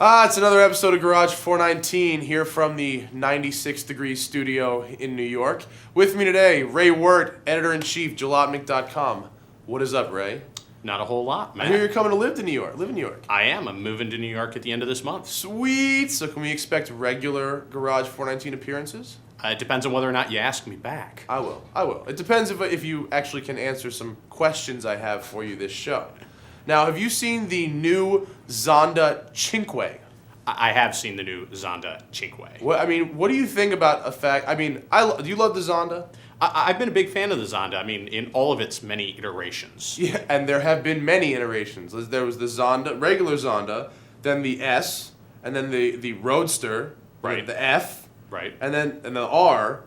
It's another episode of Garage419 here from the 96-degree studio in New York. With me today, Ray Wert, editor-in-chief, jalopnik.com. What is up, Ray? Not a whole lot, man. I hear you're coming to live in New York. I am. I'm moving to New York at the end of this month. Sweet! So can we expect regular Garage419 appearances? It depends on whether or not you ask me back. I will. It depends if you actually can answer some questions I have for you this show. Now, have you seen the new Zonda Cinque? I have seen the new Zonda Cinque. What do you think about a fact? do you love the Zonda? I've been a big fan of the Zonda. In all of its many iterations. Yeah, and there have been many iterations. There was the Zonda, regular Zonda, then the S, and then the Roadster, right? The F, right? And the R.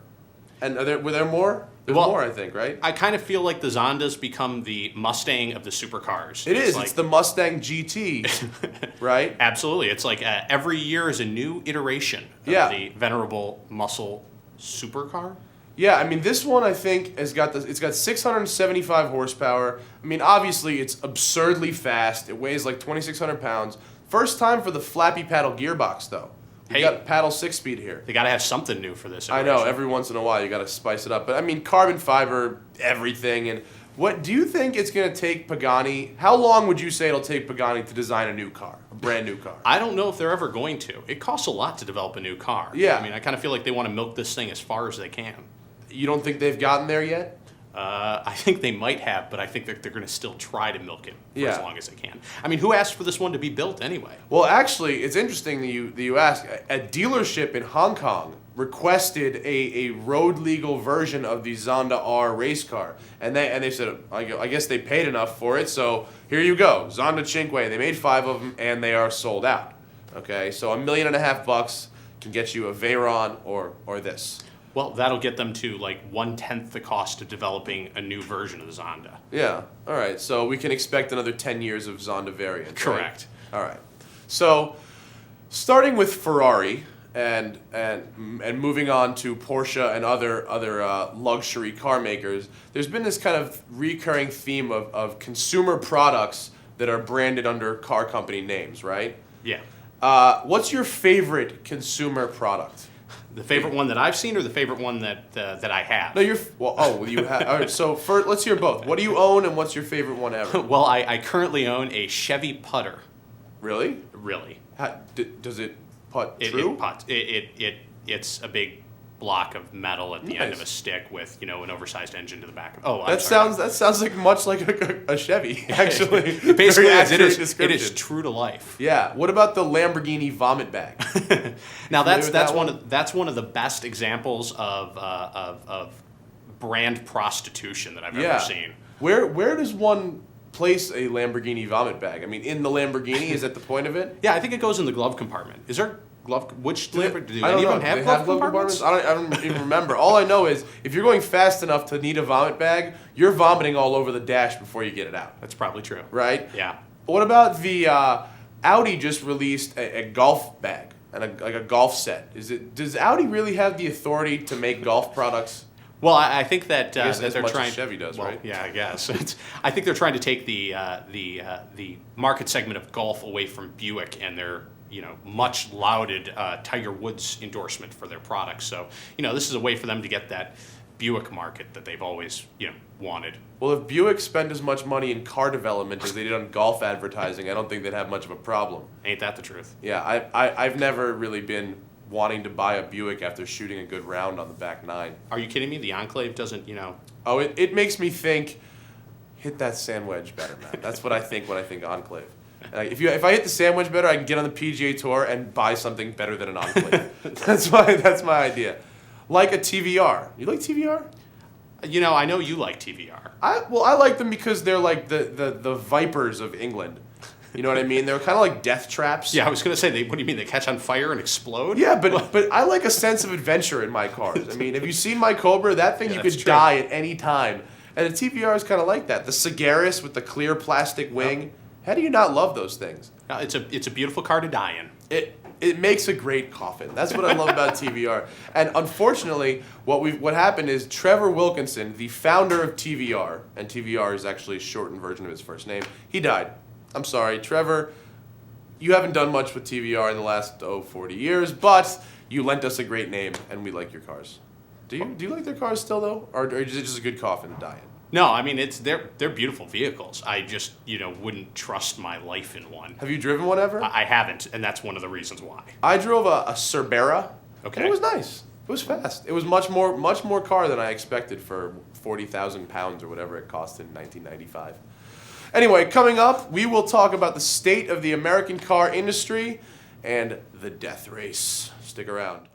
And were there more? There's more, I think, right? I kind of feel like the Zonda's become the Mustang of the supercars. It's the Mustang GT, right? Absolutely. It's like every year is a new iteration of the venerable muscle supercar. Yeah, this one I think it's got 675 horsepower. Obviously it's absurdly fast. It weighs like 2,600 pounds. First time for the flappy paddle gearbox, though. You got paddle 6-speed here. They got to have something new for this iteration. I know, every once in a while you got to spice it up. But carbon fiber, everything. And what do you think it's going to take Pagani? How long would you say it'll take Pagani to design a new car, a brand new car? I don't know if they're ever going to. It costs a lot to develop a new car. Yeah. I kind of feel like they want to milk this thing as far as they can. You don't think they've gotten there yet? I think they might have, but I think that they're going to still try to milk it for as long as they can. Who asked for this one to be built anyway? Well, actually, it's interesting that you ask. A dealership in Hong Kong requested a road legal version of the Zonda R race car, and they said, I guess they paid enough for it, so here you go, Zonda Cinque. They made 5 of them, and they are sold out. Okay, so $1.5 million can get you a Veyron or this. Well, that'll get them to like 1/10 the cost of developing a new version of the Zonda. Yeah. All right. So we can expect another 10 years of Zonda variants. Correct. Right? All right. So starting with Ferrari and moving on to Porsche and other luxury car makers, there's been this kind of recurring theme of consumer products that are branded under car company names, right? Yeah. What's your favorite consumer product? The favorite one that I've seen, or the favorite one that I have? No, you have. All right, so first, let's hear both. What do you own, and what's your favorite one ever? Well, I currently own a Chevy Putter. Really? Really. Does it putt true? It putts. It's a big block of metal at the end of a stick with an oversized engine to the back. That sounds like much like a Chevy, actually. Basically, it is true to life. Yeah. What about the Lamborghini vomit bag? Now that's one of the best examples of brand prostitution that I've ever seen. Where does one place a Lamborghini vomit bag? In the Lamborghini, is that the point of it? Yeah, I think it goes in the glove compartment. Is there glove? Which Lamborghini? Do I don't any know. of them have they glove have compartments? I don't even remember. All I know is if you're going fast enough to need a vomit bag, you're vomiting all over the dash before you get it out. That's probably true. Right? Yeah. What about the Audi just released a golf bag and a golf set? Does Audi really have the authority to make golf products? Well, I think that as they're much trying. As Chevy does, well, right? Yeah, I guess. I think they're trying to take the market segment of golf away from Buick and their much lauded Tiger Woods endorsement for their products. So this is a way for them to get that Buick market that they've always wanted. Well, if Buick spent as much money in car development as they did on golf advertising, I don't think they'd have much of a problem. Ain't that the truth? Yeah, I've never really been wanting to buy a Buick after shooting a good round on the back 9. Are you kidding me? The Enclave doesn't, Oh, it makes me think, hit that sand wedge better, man. That's what I think when I think Enclave. If I hit the sand wedge better, I can get on the PGA Tour and buy something better than an Enclave. That's my idea. Like a TVR. You like TVR? I know you like TVR. I like them because they're like the vipers of England. You know what I mean? They're kind of like death traps. Yeah, I was going to say, what do you mean? They catch on fire and explode? Yeah, but I like a sense of adventure in my cars. Have you seen my Cobra? That thing, you could die at any time. And the TVR is kind of like that. The Sagaris with the clear plastic wing. Yep. How do you not love those things? It's a beautiful car to die in. It makes a great coffin. That's what I love about TVR. And unfortunately, what happened is Trevor Wilkinson, the founder of TVR, and TVR is actually a shortened version of his first name, he died. I'm sorry, Trevor. you haven't done much with TVR in the last 40 years, but you lent us a great name, and we like your cars. Do you like their cars still though, or is it just a good coffin to die in? No, I mean they're beautiful vehicles. I just wouldn't trust my life in one. Have you driven one ever? I haven't, and that's one of the reasons why. I drove a Cerbera. Okay. And it was nice. It was fast. It was much more car than I expected for 40,000 pounds or whatever it cost in 1995. Anyway, coming up, we will talk about the state of the American car industry and the death race. Stick around.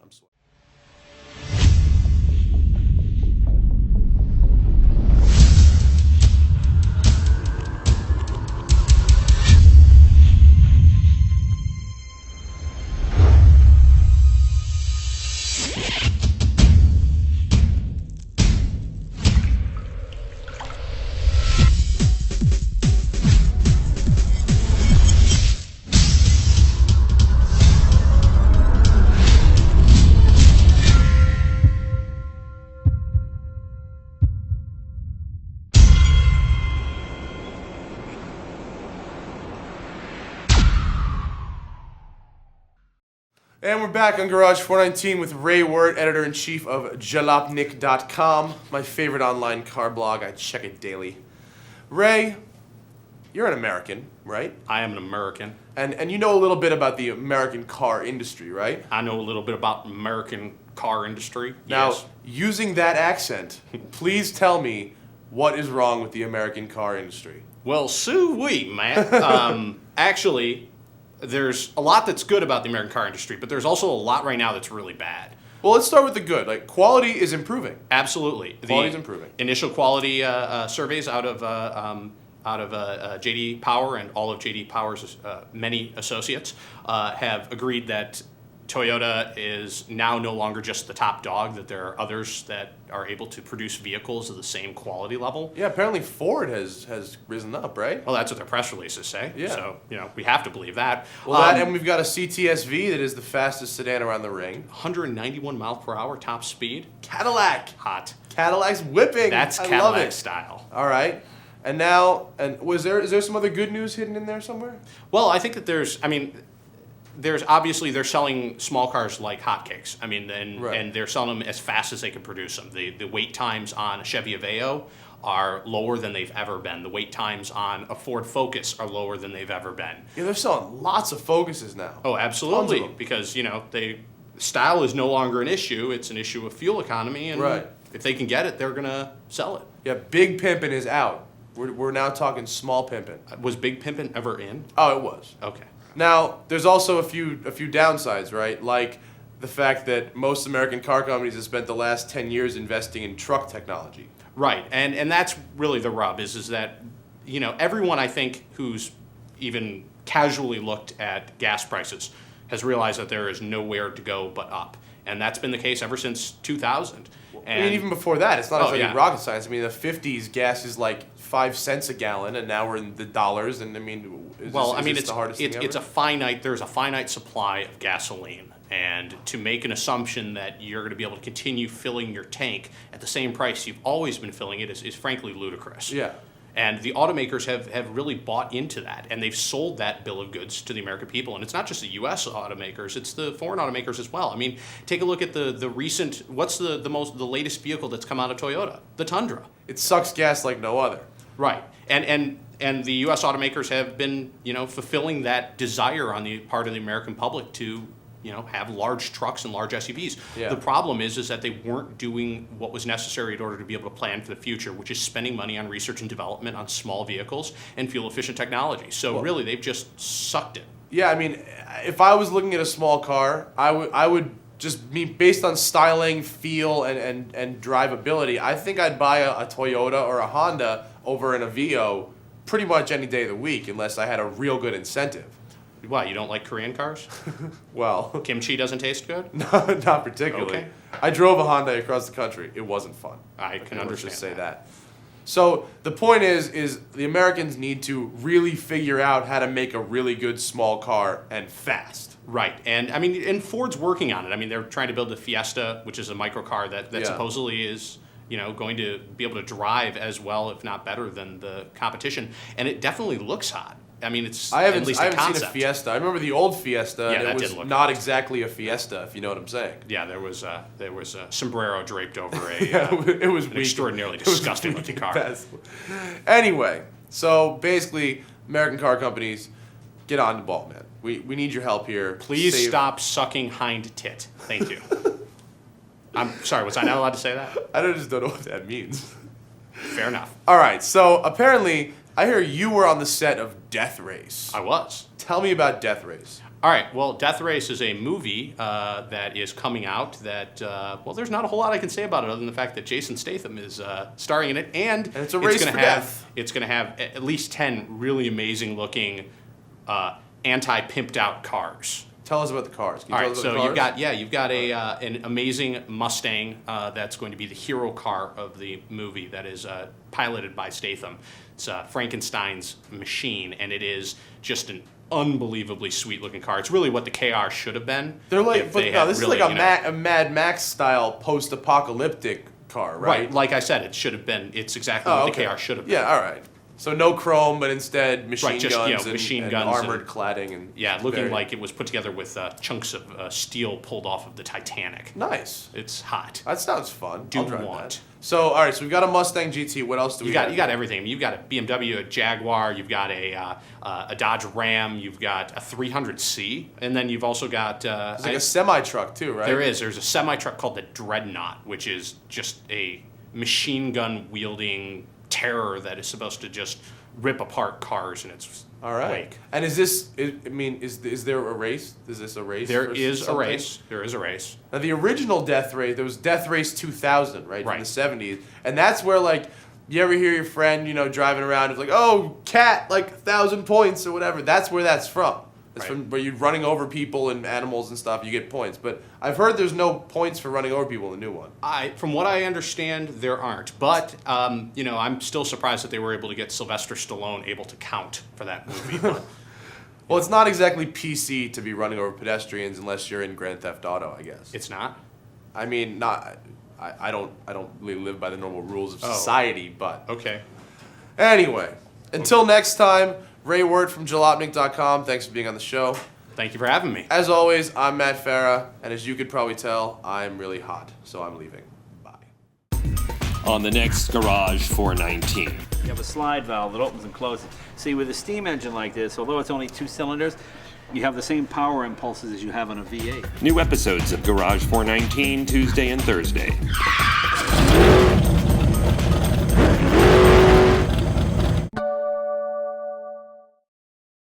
And we're back on Garage419 with Ray Wert, editor-in-chief of jalopnik.com, my favorite online car blog. I check it daily. Ray, you're an American, right? I am an American. And you know a little bit about the American car industry, right? I know a little bit about American car industry. Now, yes. using that accent, please tell me what is wrong with the American car industry. Well, sue-wee, man. Actually, there's a lot that's good about the American car industry, but there's also a lot right now that's really bad. Well, let's start with the good. Like, quality is improving. Absolutely. Quality's improving. Initial quality surveys out of J.D. Power and all of J.D. Power's many associates have agreed that Toyota is now no longer just the top dog, that there are others that are able to produce vehicles of the same quality level. Yeah, apparently Ford has risen up, right? Well, that's what their press releases say. Yeah. So, we have to believe that. Well, and we've got a CTSV that is the fastest sedan around the ring. 191 mile per hour top speed. Cadillac. Hot. Cadillac's whipping. That's I Cadillac love it. style. All right. And now, is there some other good news hidden in there somewhere? Well, I think that there's obviously they're selling small cars like hotcakes. Right. And they're selling them as fast as they can produce them. The wait times on a Chevy Aveo are lower than they've ever been. The wait times on a Ford Focus are lower than they've ever been. Yeah, they're selling lots of Focuses now. Oh, absolutely. Tons of them. Because style is no longer an issue. It's an issue of fuel economy, and Right. if they can get it, they're gonna sell it. Yeah, big pimpin' is out. We're now talking small pimpin'. Was Big Pimpin' ever in? Oh, it was. Okay. Now, there's also a few downsides, right? Like the fact that most American car companies have spent the last 10 years investing in truck technology. Right, and that's really the rub is that, everyone I think who's even casually looked at gas prices has realized that there is nowhere to go but up. And that's been the case ever since 2000. And even before that, it's not yeah. rocket science. In the 50s, gas is like 5 cents a gallon, and now we're in the dollars. And is this the hardest thing ever? There's a finite supply of gasoline. And to make an assumption that you're going to be able to continue filling your tank at the same price you've always been filling it is frankly ludicrous. Yeah. And the automakers have really bought into that, and they've sold that bill of goods to the American people. And it's not just the U.S. automakers; it's the foreign automakers as well. Take a look at the recent. What's the latest vehicle that's come out of Toyota? The Tundra. It sucks gas like no other. Right, and the U.S. automakers have been fulfilling that desire on the part of the American public to have large trucks and large SUVs. Yeah. The problem is that they weren't doing what was necessary in order to be able to plan for the future, which is spending money on research and development on small vehicles and fuel-efficient technology. So really, they've just sucked it. Yeah, if I was looking at a small car, I would just based on styling, feel, and drivability, I think I'd buy a Toyota or a Honda over an Aveo pretty much any day of the week, unless I had a real good incentive. Why, you don't like Korean cars? Well, Kimchi doesn't taste good? no, not particularly. Okay. I drove a Honda across the country. It wasn't fun. I can Let's understand just say that. So the point is the Americans need to really figure out how to make a really good small car and fast. Right, and Ford's working on it. They're trying to build the Fiesta, which is a microcar that supposedly is going to be able to drive as well, if not better, than the competition, and it definitely looks hot. I mean, it's I haven't at least seen a concept. a Fiesta. I remember the old Fiesta, Yeah, and that it was did look not nice. exactly a Fiesta, if you know what I'm saying. Yeah, there was a sombrero draped over a It was an weak. extraordinarily It was disgusting weak looking at car. best. Anyway, so basically, American car companies, get on the ball, man. We need your help here. Please Save- stop sucking hind tit. Thank you. I'm sorry, was I not allowed to say that? I just don't know what that means. Fair enough. All right, so apparently, I hear you were on the set of Death Race. I was. Tell me about Death Race. All right, well, Death Race is a movie that is coming out that, well, there's not a whole lot I can say about it other than the fact that Jason Statham is starring in it. And it's a race gonna for have, death. It's going to have at least 10 really amazing looking anti-pimped out cars. Tell us about the cars. Can you All tell right, us so about the cars? you've got an amazing Mustang that's going to be the hero car of the movie that is piloted by Statham. It's Frankenstein's machine, and it is just an unbelievably sweet looking car. It's really what the KR should have been. They're like, if but they no, had this really, is like you know- a Mad Max style post-apocalyptic car, right? Right, like I said, it should have been. It's exactly Oh, what okay. the KR should have been. Yeah, all right. So no chrome, but instead machine just, guns, you know, and, machine and guns armored and- cladding, and Yeah, looking very like it was put together with chunks of steel pulled off of the Titanic. nice. It's hot. That sounds fun. Do I'll drive want. that. So all right, so we've got a Mustang GT. What else do we You have? got everything. You've got a BMW, a Jaguar. You've got a Dodge Ram. You've got a 300C, and then you've also got There's like a semi truck too, right? There's a semi truck called the Dreadnought, which is just a machine gun wielding terror that is supposed to just rip apart cars in its All right. wake. And is this? Is there a race? Is this a race? There for is a something? race. There is a race. Now the original Death Race, there was Death Race 2000, right? Right. From the 70s, and that's where like you ever hear your friend, driving around, it's like, oh, cat, like 1,000 points or whatever. That's where that's from. It's Right. from where you're running over people and animals and stuff. You get points, but I've heard there's no points for running over people in the new one. From what I understand, there aren't. But I'm still surprised that they were able to get Sylvester Stallone able to count for that movie. But Well, it's not exactly PC to be running over pedestrians unless you're in Grand Theft Auto, I guess. it's not. I mean, not. I don't really live by the normal rules of Oh. society, but Okay. anyway, until next time, Ray Wert from jalopnik.com. Thanks for being on the show. Thank you for having me. As always, I'm Matt Farah, and as you could probably tell, I'm really hot, so I'm leaving. Bye. On the next Garage 419. You have a slide valve that opens and closes. See, with a steam engine like this, although it's only 2 cylinders, you have the same power impulses as you have on a V8. New episodes of Garage 419 Tuesday and Thursday.